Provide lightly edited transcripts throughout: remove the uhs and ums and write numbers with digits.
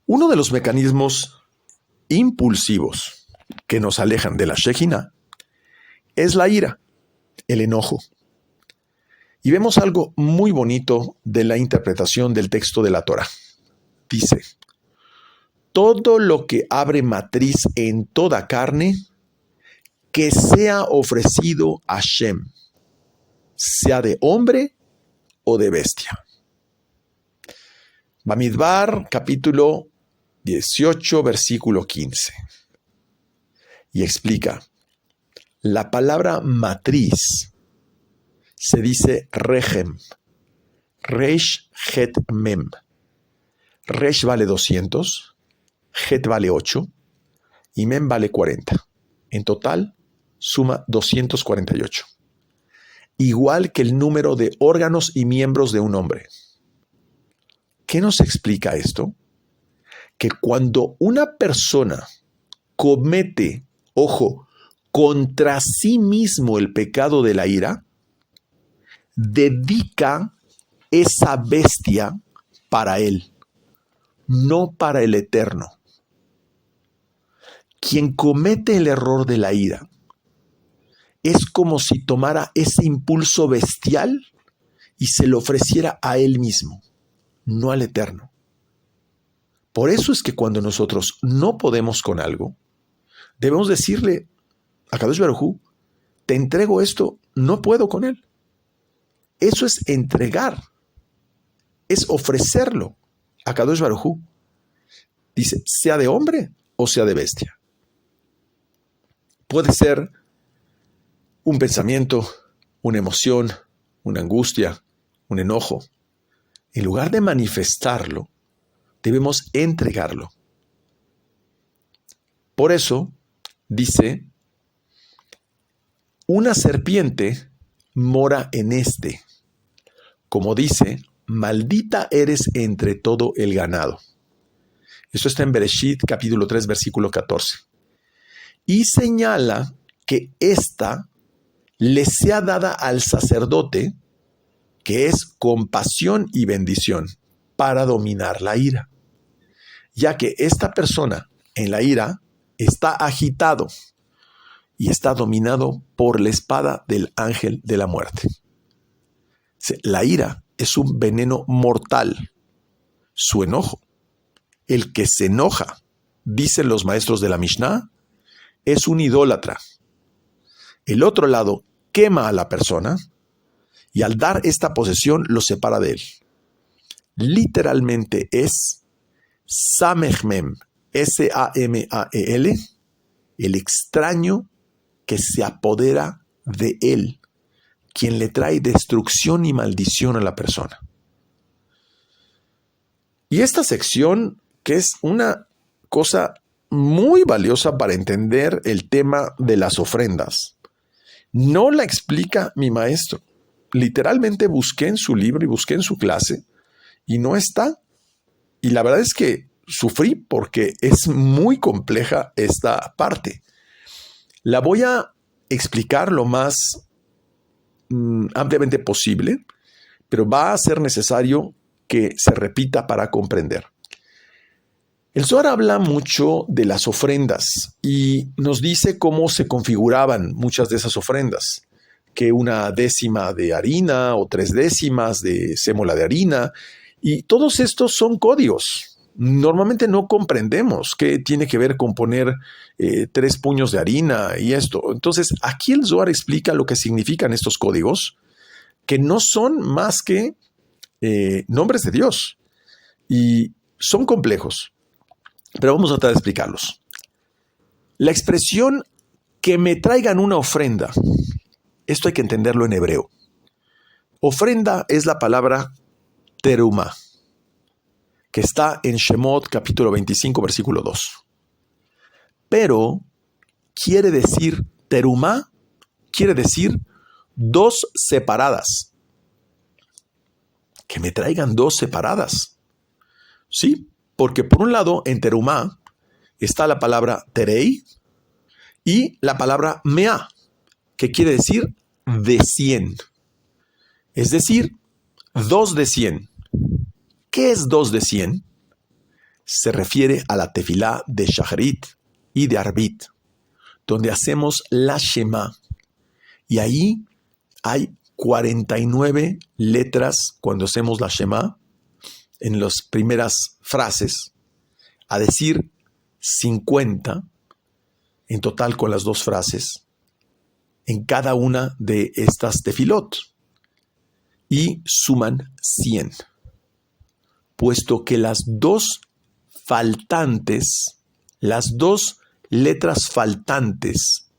Uno de los mecanismos impulsivos que nos alejan de la Shejina es la ira, el enojo. Y vemos algo muy bonito de la interpretación del texto de la Torah. Dice, todo lo que abre matriz en toda carne, que sea ofrecido a Hashem, sea de hombre o de bestia. Bamidbar, capítulo 18, versículo 15. Y explica, la palabra matriz se dice Rehem, Resh Het Mem. Resh vale 200, Het vale 8 y Mem vale 40. En total, suma 248. Igual que el número de órganos y miembros de un hombre. ¿Qué nos explica esto? Que cuando una persona comete, ojo, contra sí mismo el pecado de la ira, dedica esa bestia para él, no para el Eterno. Quien comete el error de la ira es como si tomara ese impulso bestial y se lo ofreciera a él mismo, no al Eterno. Por eso es que cuando nosotros no podemos con algo, debemos decirle a Kadosh Baruj Hu, te entrego esto, no puedo con él. Eso es entregar, es ofrecerlo a Kadosh Baruj Hu. Dice, sea de hombre o sea de bestia. Puede ser un pensamiento, una emoción, una angustia, un enojo. En lugar de manifestarlo, debemos entregarlo. Por eso, dice, una serpiente mora en este. Como dice, maldita eres entre todo el ganado. Eso está en Bereshit, capítulo 3, versículo 14. Y señala que ésta le sea dada al sacerdote, que es compasión y bendición, para dominar la ira. Ya que esta persona en la ira está agitado y está dominado por la espada del ángel de la muerte. La ira es un veneno mortal. Su enojo, el que se enoja, dicen los maestros de la Mishnah, es un idólatra. El otro lado quema a la persona y al dar esta posesión lo separa de él. Literalmente es Samechmem, S-A-M-A-E-L, el extraño que se apodera de él, quien le trae destrucción y maldición a la persona. Y esta sección, que es una cosa muy valiosa para entender el tema de las ofrendas, no la explica mi maestro. Literalmente busqué en su libro y busqué en su clase y no está. Y la verdad es que sufrí porque es muy compleja esta parte. La voy a explicar lo más ampliamente posible, pero va a ser necesario que se repita para comprender. El Zohar habla mucho de las ofrendas y nos dice cómo se configuraban muchas de esas ofrendas, que 1/10 de harina o 3/10 de sémola de harina, y todos estos son códigos. Normalmente no comprendemos qué tiene que ver con poner 3 puños de harina y esto. Entonces, aquí el Zohar explica lo que significan estos códigos, que no son más que nombres de Dios y son complejos, pero vamos a tratar de explicarlos. La expresión que me traigan una ofrenda, esto hay que entenderlo en hebreo. Ofrenda es la palabra teruma, que está en Shemot capítulo 25, versículo 2. Pero quiere decir, teruma, quiere decir 2 separadas. Que me traigan 2 separadas. Sí, porque por un lado en terumá está la palabra terei y la palabra mea, que quiere decir de 100. Es decir, 2 de 100. ¿Qué es 2 de 100? se refiere a la tefilá de Shacharit y de Arbit, donde hacemos la Shema. Y ahí hay 49 letras cuando hacemos la Shema, en las primeras frases, a decir 50 en total con las dos frases, en cada una de estas tefilot, y suman 100, puesto que las dos letras faltantes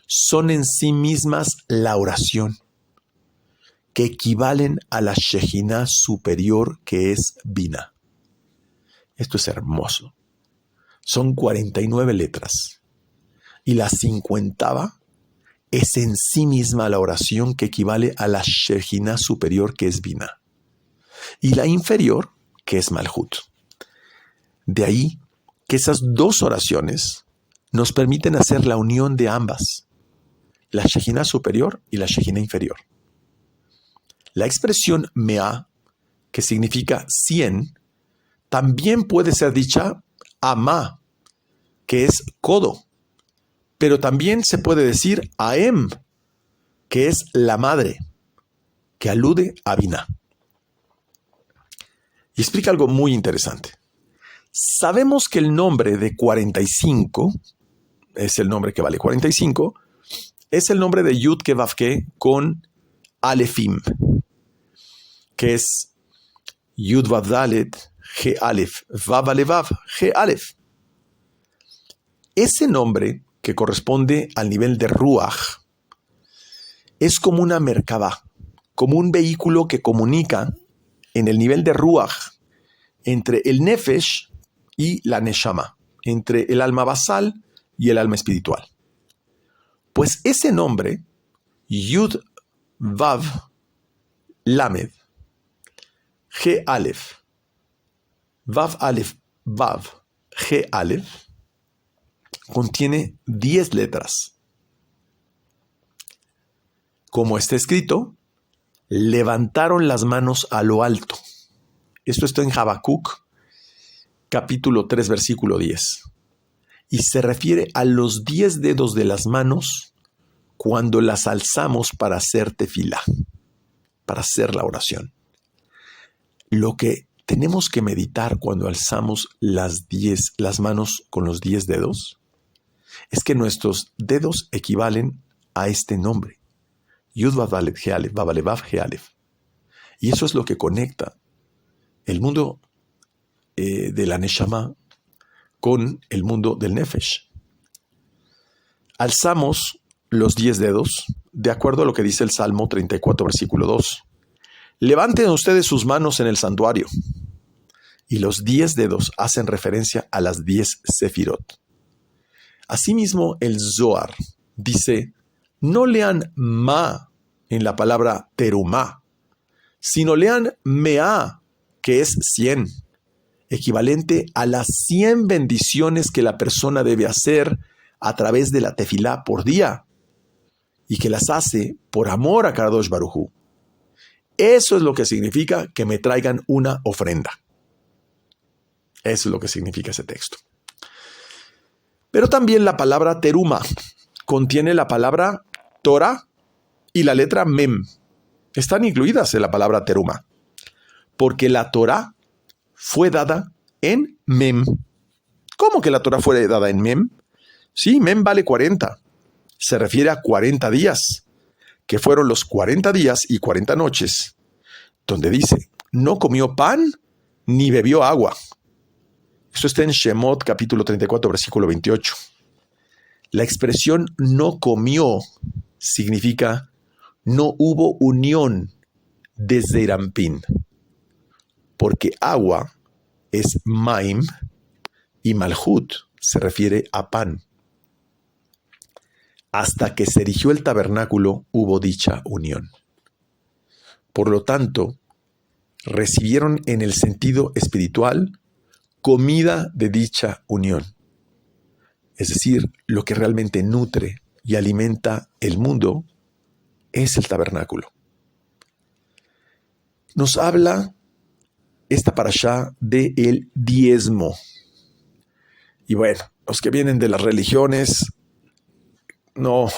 son en sí mismas la oración, que equivalen a la Shejinah superior, que es Bina. Esto es hermoso. Son 49 letras. Y la 50ª es en sí misma la oración que equivale a la Shejinah superior, que es Bina. Y la inferior, que es Malhut. De ahí que esas dos oraciones nos permiten hacer la unión de ambas, la Shejinah superior y la Shejinah inferior. La expresión Meá, que significa 100, también puede ser dicha Amá, que es codo, pero también se puede decir Aem, que es la madre, que alude a Binah. Y explica algo muy interesante. Sabemos que el nombre de 45, es el nombre que vale 45, es el nombre de Yud Ke Vav Ke con Alefim, que es Yud Vav Dalet, Ge Alef, Vav Alevav, Ge Alef. Ese nombre, que corresponde al nivel de Ruach, es como una Merkabah, como un vehículo que comunica en el nivel de Ruach entre el Nefesh y la Neshama, entre el alma basal y el alma espiritual. Pues ese nombre, Yud Vav Lamed, Ge Alef, Vav Alef, Vav, Ge Alef, contiene 10 letras. Como está escrito, levantaron las manos a lo alto. Esto está en Habacuc, capítulo 3, versículo 10. Y se refiere a los 10 dedos de las manos cuando las alzamos para hacer tefilá, para hacer la oración. Lo que tenemos que meditar cuando alzamos las manos con los 10 dedos es que nuestros dedos equivalen a este nombre, Yud Vav Dalet Ge Alef, Vav Alevav Ge Alef. Y eso es lo que conecta el mundo de la Neshama con el mundo del Nefesh. Alzamos los 10 dedos de acuerdo a lo que dice el Salmo 34, versículo 2. Levanten ustedes sus manos en el santuario. Y los 10 dedos hacen referencia a las 10 sefirot. Asimismo, el Zohar dice, no lean ma en la palabra terumá, sino lean meá, que es 100, equivalente a las 100 bendiciones que la persona debe hacer a través de la tefilá por día, y que las hace por amor a Kadosh Baruj Hu. Eso es lo que significa que me traigan una ofrenda. Eso es lo que significa ese texto. Pero también la palabra teruma contiene la palabra Torah y la letra Mem. Están incluidas en la palabra teruma, porque la Torah fue dada en Mem. ¿Cómo que la Torah fue dada en Mem? Sí, Mem vale 40. Se refiere a 40 días, que fueron los 40 días y 40 noches, donde dice, no comió pan ni bebió agua. Esto está en Shemot, capítulo 34, versículo 28. La expresión no comió significa no hubo unión desde Irampín, porque agua es maim y malhut se refiere a pan. Hasta que se erigió el tabernáculo hubo dicha unión. Por lo tanto, recibieron en el sentido espiritual comida de dicha unión. Es decir, lo que realmente nutre y alimenta el mundo es el tabernáculo. Nos habla esta parashá de el diezmo. Y bueno, los que vienen de las religiones no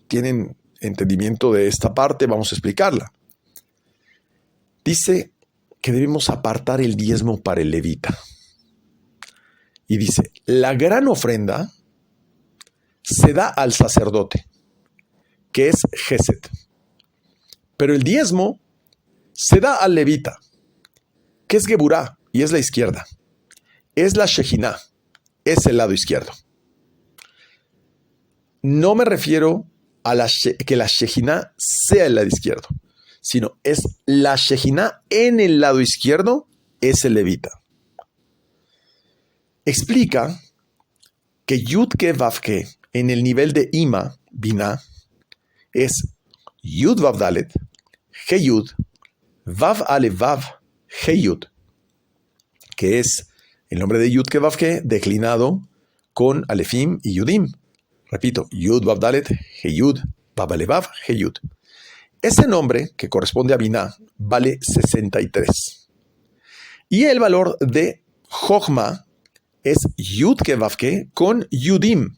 tienen entendimiento de esta parte, vamos a explicarla. Dice que debemos apartar el diezmo para el levita. Y dice, la gran ofrenda se da al sacerdote, que es Gesed. Pero el diezmo se da al levita, que es Geburá, y es la izquierda. Es la Shejiná, es el lado izquierdo. No me refiero a que la Shejiná sea el lado izquierdo, sino es la Shejiná en el lado izquierdo, es el levita. Explica que Yud Ke Vav Ke en el nivel de Ima, Binah, es Yud Vav Dalet, He Yud, Vav Aleph Vav, He Yud, que es el nombre de Yud Ke Vav Ke declinado con Alefim y Yudim. Repito, Yud Vav Dalet, He Yud, Vav Aleph Vav, He Yud. Ese nombre, que corresponde a Binah, vale 63. Y el valor de Jochma es Yud Ke Vav Ke con Yudim,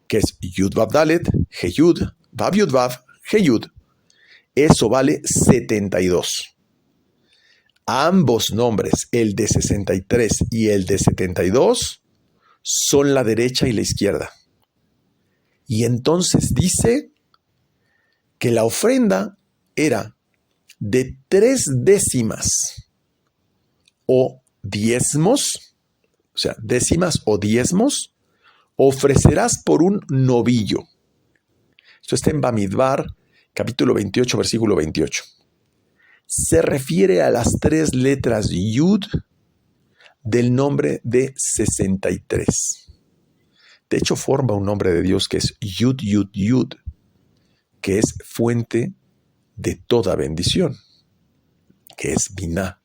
que es Yud Vav Dalet, He Yud, Vav Yud Vav, He Yud. Eso vale 72. Ambos nombres, el de 63 y el de 72, son la derecha y la izquierda. Y entonces dice que la ofrenda era de 3 décimas o diezmos, o sea, décimas o diezmos, ofrecerás por un novillo. Esto está en Bamidbar, capítulo 28, versículo 28. Se refiere a las 3 letras Yud del nombre de 63. De hecho, forma un nombre de Dios que es Yud, Yud, Yud, que es fuente de toda bendición, que es Binah.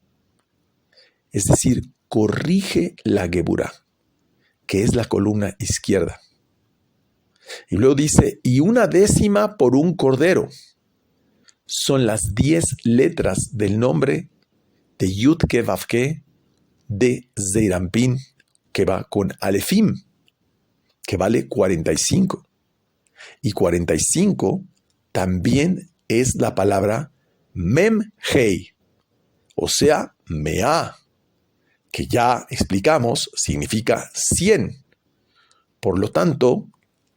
Es decir, corrige la Geburá, que es la columna izquierda. Y luego dice, y 1 décima por un cordero. Son las 10 letras del nombre de Yud Ke Vav Ke de Zeirampin, que va con Alefim, que vale 45. Y 45 también es la palabra Mem Hei, o sea, Mea, que ya explicamos significa 100. Por lo tanto,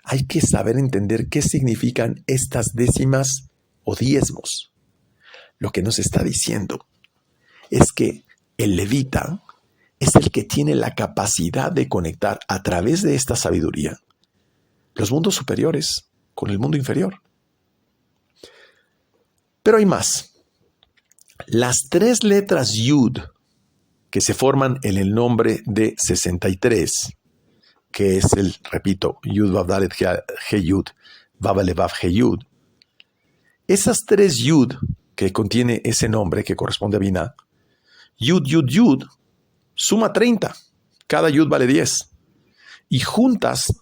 hay que saber entender qué significan estas décimas o diezmos. Lo que nos está diciendo es que el levita es el que tiene la capacidad de conectar a través de esta sabiduría los mundos superiores con el mundo inferior. Pero hay más. Las 3 letras Yud que se forman en el nombre de 63, que es el, repito, Yud Vav Dalet He Yud, Vav Aleph Vav He Yud. Esas 3 Yud que contiene ese nombre que corresponde a Binah, Yud, Yud, Yud, suma 30. Cada Yud vale 10. Y juntas,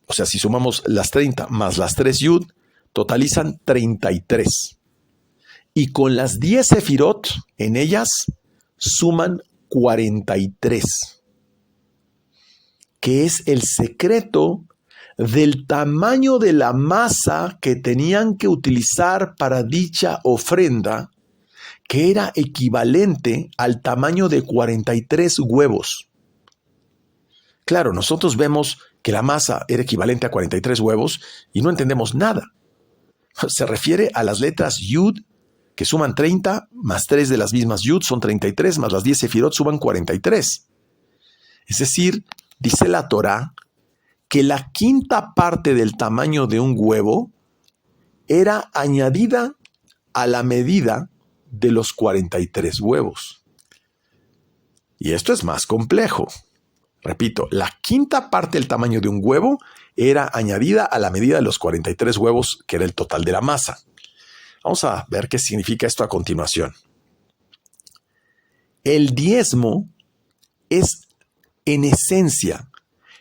o sea, si sumamos las 30 más las 3 Yud, totalizan 33. Y con las 10 Sefirot en ellas, suman 43. Que es el secreto del tamaño de la masa que tenían que utilizar para dicha ofrenda, que era equivalente al tamaño de 43 huevos. Claro, nosotros vemos que la masa era equivalente a 43 huevos y no entendemos nada. Se refiere a las letras Yud, que suman 30, más 3 de las mismas Yud son 33, más las 10 Sefirot suman 43. Es decir, dice la Torá que la quinta parte del tamaño de un huevo era añadida a la medida de los 43 huevos. Y esto es más complejo. Repito, la quinta parte del tamaño de un huevo era añadida a la medida de los 43 huevos, que era el total de la masa. Vamos a ver qué significa esto a continuación. El diezmo es, en esencia,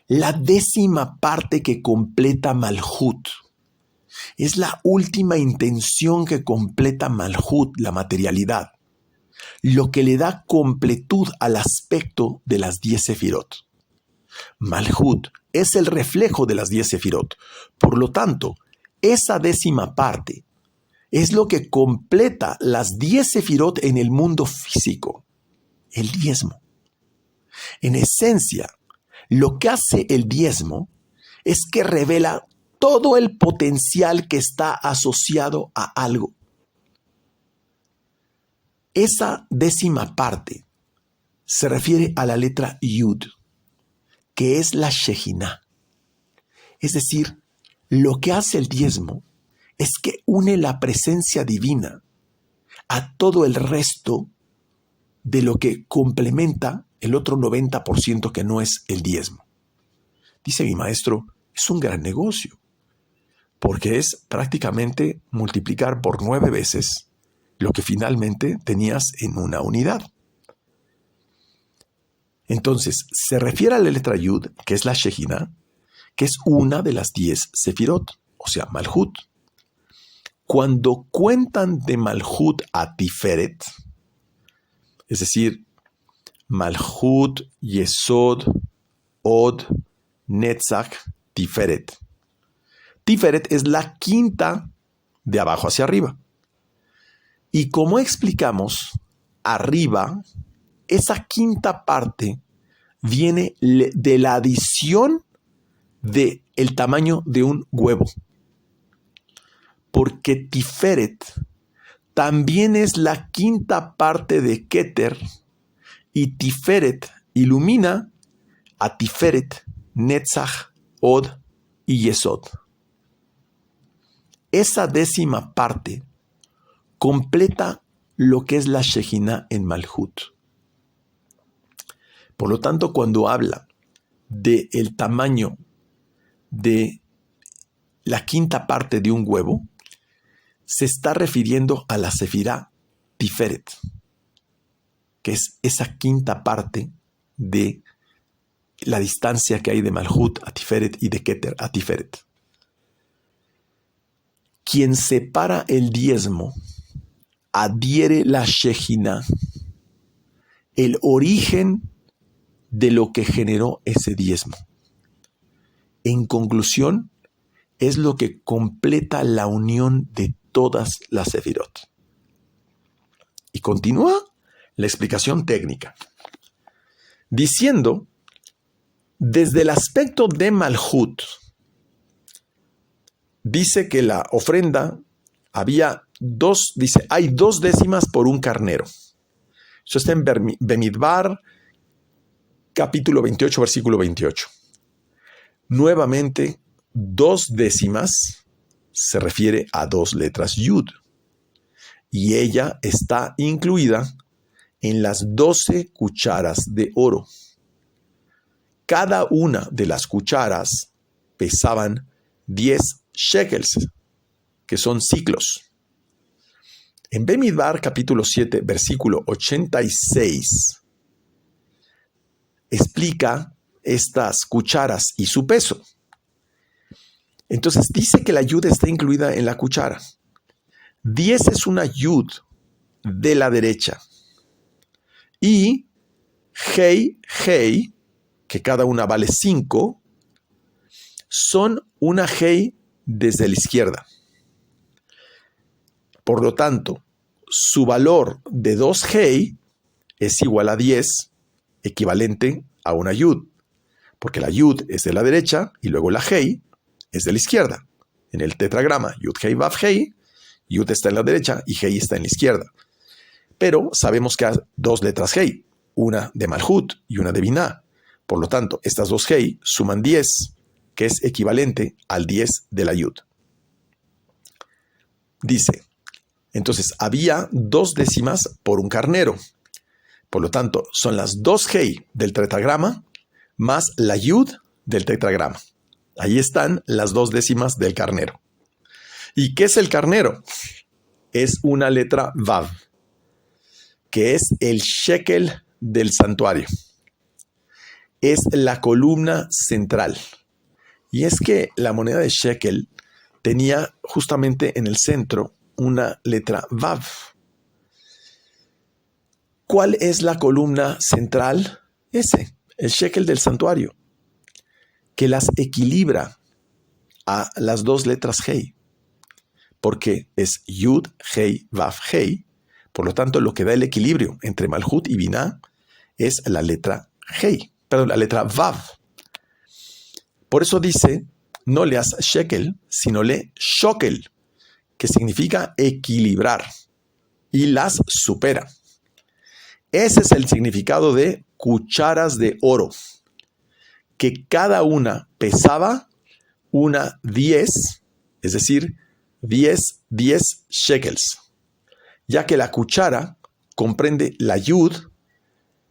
la 10ª parte que completa Malhut. Es la última intención que completa Malhut, la materialidad. lo que le da completud al aspecto de las 10 sefirot. Malhut es el reflejo de las 10 sefirot. Por lo tanto, esa décima parte es lo que completa las 10 sefirot en el mundo físico, el diezmo. En esencia, lo que hace el diezmo es que revela todo el potencial que está asociado a algo. Esa décima parte se refiere a la letra Yud, que es la Shejinah. Es decir, lo que hace el diezmo es que une la presencia divina a todo el resto de lo que complementa el otro 90% que no es el diezmo. Dice mi maestro, es un gran negocio, porque es prácticamente multiplicar por 9 veces lo que finalmente tenías en una unidad. Entonces, se refiere a la letra Yud, que es la Shejinah, que es una de las 10 sefirot, o sea, Malhut. Cuando cuentan de Malhut a Tiferet, es decir, Malhut, Yesod, Od, Netzach, Tiferet. Tiferet es la quinta de abajo hacia arriba. Y como explicamos, arriba, esa quinta parte viene de la adición del tamaño de un huevo. Porque Tiferet también es la quinta parte de Keter, y Tiferet ilumina a Tiferet, Netzach, Od y Yesod. Esa décima parte completa lo que es la Shejinah en Malhut. Por lo tanto, cuando habla del tamaño de la quinta parte de un huevo, se está refiriendo a la Sefirá Tiferet, que es esa quinta parte de la distancia que hay de Malhut a Tiferet y de Keter a Tiferet. Quien separa el diezmo adhiere la Shejinah, el origen de lo que generó ese diezmo. En conclusión, es lo que completa la unión de todas las sefirot. Y continúa la explicación técnica, diciendo, desde el aspecto de Malhut, dice que la ofrenda hay 2 décimas por un carnero. Eso está en Bemidbar, capítulo 28, versículo 28. Nuevamente, 2 décimas se refiere a 2 letras Yud, y ella está incluida en las 12 cucharas de oro. Cada una de las cucharas pesaban 10 shekels, que son ciclos. En Bemidbar, capítulo 7, versículo 86, explica estas cucharas y su peso. Entonces dice que la yud está incluida en la cuchara. 10 es una yud de la derecha. Y hei, que cada una vale 5, son una hei desde la izquierda. Por lo tanto, su valor de 2 hei es igual a 10, equivalente a una yud, porque la yud es de la derecha y luego la hei es de la izquierda. En el tetragrama, yud hei vav hei, yud está en la derecha y hei está en la izquierda. Pero sabemos que hay 2 letras hei, una de Malhut y una de Binah. Por lo tanto, estas 2 hei suman 10, que es equivalente al 10 de la yud. Dice, entonces había 2 décimas por un carnero. Por lo tanto, son las 2 hei del tetragrama más la yud del tetragrama. Ahí están las 2 décimas del carnero. ¿Y qué es el carnero? Es una letra vav, que es el shekel del santuario. Es la columna central. Y es que la moneda de shekel tenía justamente en el centro una letra vav. ¿Cuál es la columna central? El shekel del santuario, que las equilibra a las dos letras Hei, porque es Yud, Hei, Vav, Hei. Por lo tanto, lo que da el equilibrio entre Malhut y Binah es la letra Hei, perdón, la letra Vav. Por eso dice, no leas shekel, sino lee shokel, que significa equilibrar, y las supera. Ese es el significado de cucharas de oro, que cada una pesaba una 10, es decir, 10 shekels, ya que la cuchara comprende la yud,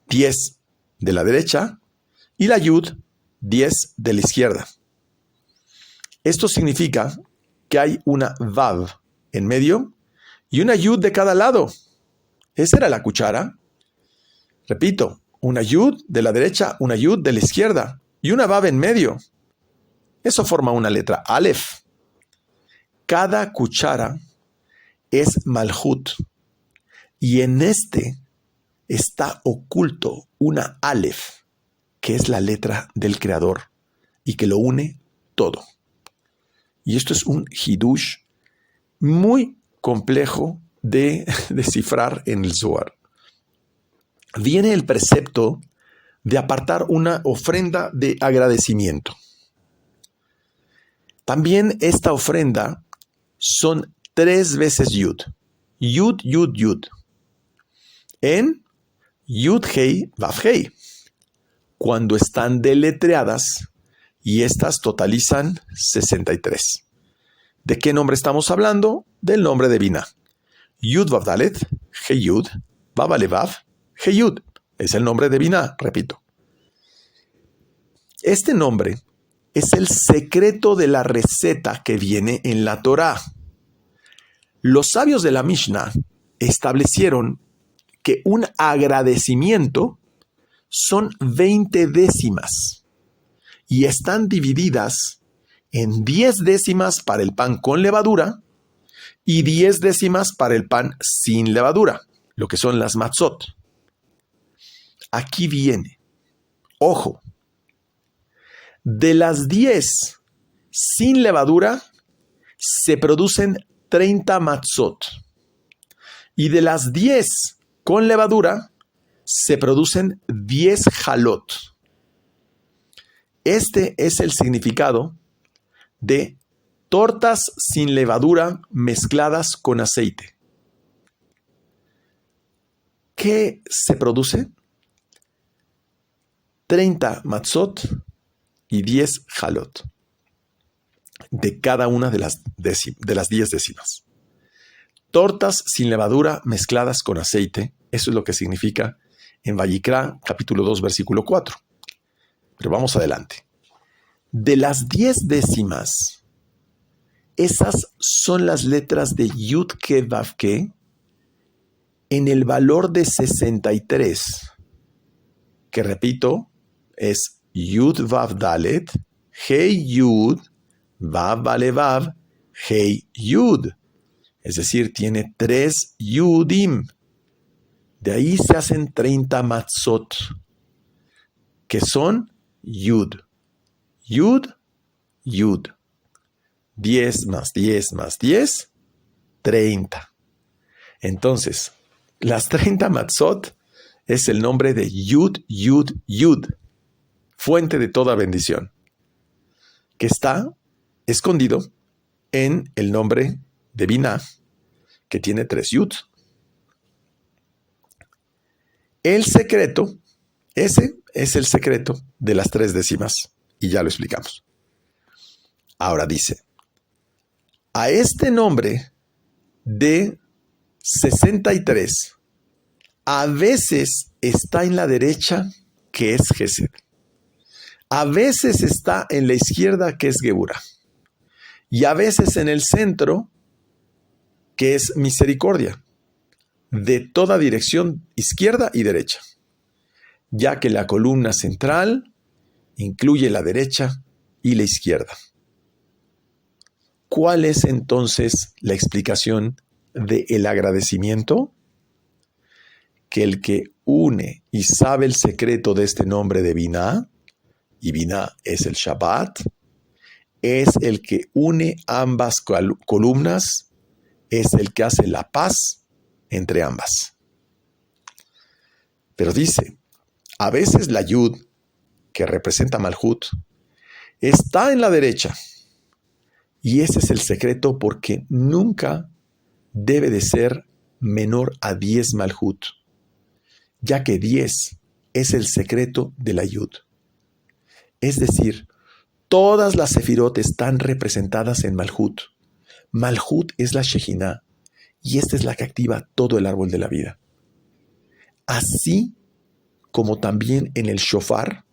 10 de la derecha, y la yud, 10 de la izquierda. Esto significa que hay una vav en medio y una yud de cada lado. Esa era la cuchara. Repito, una yud de la derecha, una yud de la izquierda y una vav en medio. Eso forma una letra Aleph. Cada cuchara es Malhut y en este está oculto una Aleph, que es la letra del Creador y que lo une todo. Y esto es un hidush muy complejo de descifrar en el Zohar. Viene el precepto de apartar una ofrenda de agradecimiento. También esta ofrenda son 3 veces Yud. Yud, Yud, Yud. En Yud, Hei, Vav, Hei. Cuando están deletreadas y estas totalizan 63. ¿De qué nombre estamos hablando? Del nombre de Binah. Yud, Vav, Dalet, Hei, Yud, Vav, Ale, Vav, Hei, Yud. Es el nombre de Binah, repito. Este nombre es el secreto de la receta que viene en la Torá. Los sabios de la Mishnah establecieron que un agradecimiento son 20 décimas y están divididas en 10 décimas para el pan con levadura y 10 décimas para el pan sin levadura, lo que son las matzot. Aquí viene, ojo, de las 10 sin levadura se producen 30 matzot y de las 10 con levadura se producen 10 jalot. Este es el significado de tortas sin levadura mezcladas con aceite. ¿Qué se produce? 30 matzot y 10 jalot de cada una de las 10 décimas. Tortas sin levadura mezcladas con aceite, eso es lo que significa en Vayikra, capítulo 2, versículo 4. Pero vamos adelante. De las 10 décimas, esas son las letras de Yud Ke Vav Ke en el valor de 63, que repito, es Yud Vav Dalet, Hei Yud, Vav Ale Vav, Hei Yud. Es decir, tiene 3 Yudim. De ahí se hacen 30 matzot, que son Yud. Yud, Yud. 10 más 10 más 10, 30. Entonces, las 30 matzot es el nombre de Yud, Yud, Yud, fuente de toda bendición, que está escondido en el nombre de Binah, que tiene 3 Yud. El secreto, ese es el secreto de las 3 décimas, y ya lo explicamos. Ahora dice, a este nombre de 63, a veces está en la derecha, que es Gesed. A veces está en la izquierda, que es Geburah. Y a veces en el centro, que es misericordia, de toda dirección, izquierda y derecha, ya que la columna central incluye la derecha y la izquierda. ¿Cuál es entonces la explicación del agradecimiento? que el que une y sabe el secreto de este nombre de Binah, y Binah es el Shabbat, es el que une ambas columnas, es el que hace la paz entre ambas. Pero dice, a veces la Yud, que representa Malhut, está en la derecha. Y ese es el secreto porque nunca debe de ser menor a 10 Malhut, ya que 10 es el secreto de la Yud. Es decir, todas las sefirot están representadas en Malhut. Malhut es la Shejinah y esta es la que activa todo el árbol de la vida. Así como también en el shofar,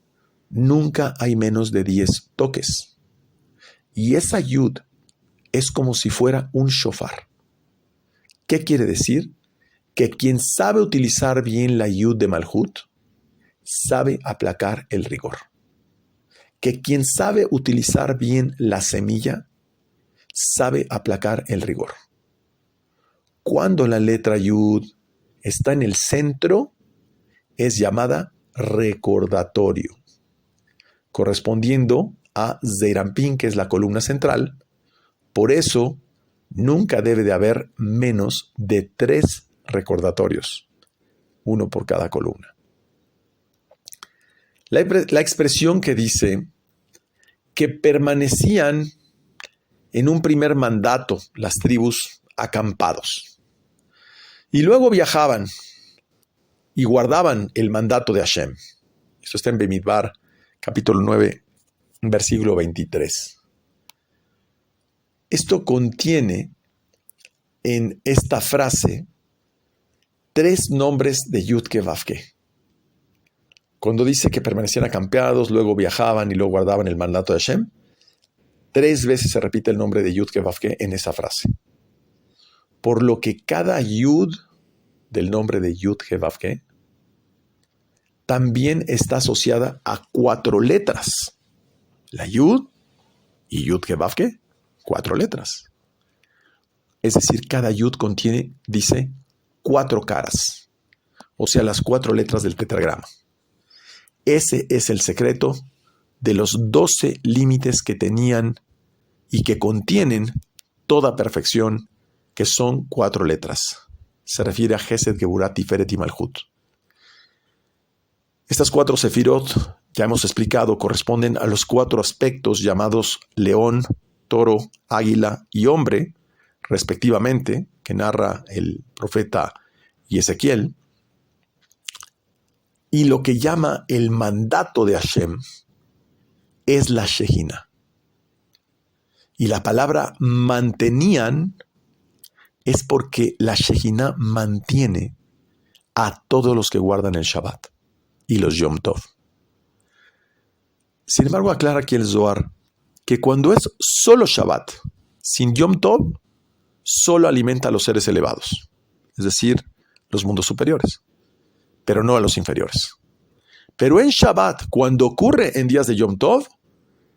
nunca hay menos de 10 toques. Y esa Yud es como si fuera un shofar. ¿Qué quiere decir? Que quien sabe utilizar bien la Yud de Malhut, sabe aplacar el rigor. Que quien sabe utilizar bien la semilla, sabe aplacar el rigor. Cuando la letra Yud está en el centro, es llamada recordatorio, correspondiendo a Zeir Anpin, que es la columna central. Por eso, nunca debe de haber menos de 3 recordatorios, uno por cada columna. La expresión que dice que permanecían en un primer mandato las tribus acampados y luego viajaban y guardaban el mandato de Hashem. Esto está en Bemidbar, capítulo 9, versículo 23. Esto contiene en esta frase 3 nombres de Yud-Ke-Vav-Ke. Cuando dice que permanecían acampados, luego viajaban y luego guardaban el mandato de Hashem, 3 veces se repite el nombre de Yud-Ke-Vav-Ke en esa frase. Por lo que cada Yud del nombre de Yud-Ke-Vav-Ke también está asociada a 4 letras. La Yud y Yud-Ke-Vav-Ke, 4 letras. Es decir, cada Yud contiene, dice, 4 caras, o sea, las 4 letras del tetragrama. Ese es el secreto de los 12 límites que tenían y que contienen toda perfección, que son 4 letras. Se refiere a Gesed, Geburah, Tiferet y Malhut. Estas 4 sefirot, ya hemos explicado, corresponden a los 4 aspectos llamados león, toro, águila y hombre, respectivamente, que narra el profeta Ezequiel. Y lo que llama el mandato de Hashem es la Shejinah. Y la palabra mantenían es porque la Shejinah mantiene a todos los que guardan el Shabbat y los Yom Tov. Sin embargo, aclara aquí el Zohar que cuando es solo Shabbat, sin Yom Tov, solo alimenta a los seres elevados, es decir, los mundos superiores, pero no a los inferiores. Pero en Shabbat, cuando ocurre en días de Yom Tov,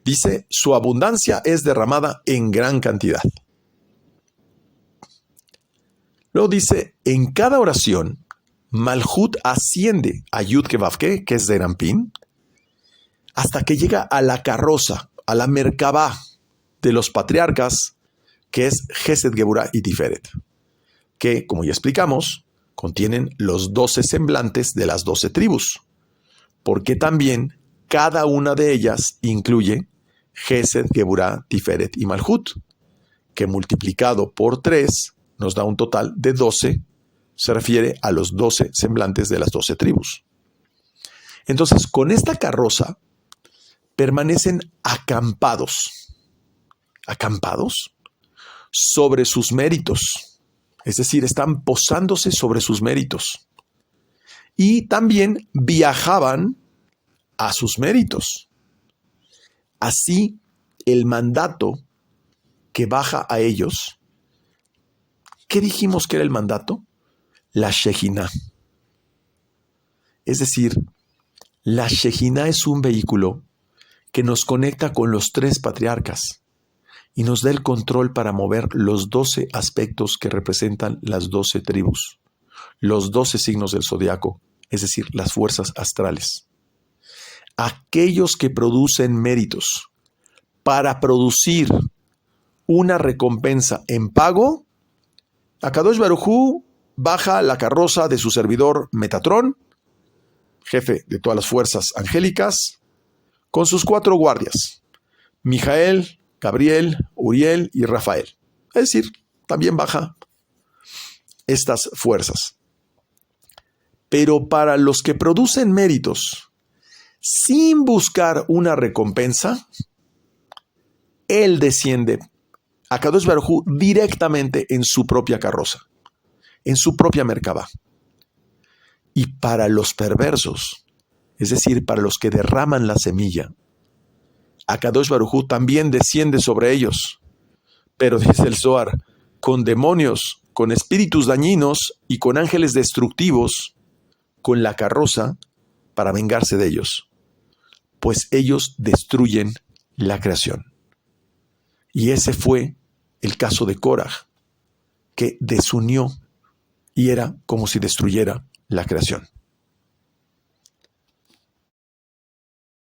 dice, su abundancia es derramada en gran cantidad. Luego dice, en cada oración, Malhut asciende a Yud-Ke-Vav-Ke, que es Zeir Anpin, hasta que llega a la carroza, a la Merkabah de los patriarcas, que es Gesed, Geburah y Tiferet, que, como ya explicamos, contienen los 12 semblantes de las 12 tribus, porque también cada una de ellas incluye Gesed, Geburah, Tiferet y Malhut, que multiplicado por 3 nos da un total de 12, se refiere a los 12 semblantes de las 12 tribus. Entonces, con esta carroza permanecen acampados sobre sus méritos, es decir, están posándose sobre sus méritos. Y también viajaban a sus méritos. Así, el mandato que baja a ellos, ¿qué dijimos que era el mandato? La Shejinah. Es decir, la Shejinah es un vehículo que nos conecta con los 3 patriarcas y nos da el control para mover los 12 aspectos que representan las 12 tribus, los 12 signos del zodiaco, es decir, las fuerzas astrales. Aquellos que producen méritos para producir una recompensa en pago, Akadosh Baruj Hu baja la carroza de su servidor Metatrón, jefe de todas las fuerzas angélicas, con sus 4 guardias, Mijael, Gabriel, Uriel y Rafael. Es decir, también baja estas fuerzas. Pero para los que producen méritos sin buscar una recompensa, él desciende a Akadosh Baruj Hu directamente en su propia carroza, en su propia Merkabá. Y para los perversos, es decir, para los que derraman la semilla, Akadosh Baruj Hu también desciende sobre ellos, pero dice el Zohar, con demonios, con espíritus dañinos y con ángeles destructivos, con la carroza para vengarse de ellos, pues ellos destruyen la creación. Y ese fue el caso de Koraj, que desunió y era como si destruyera la creación.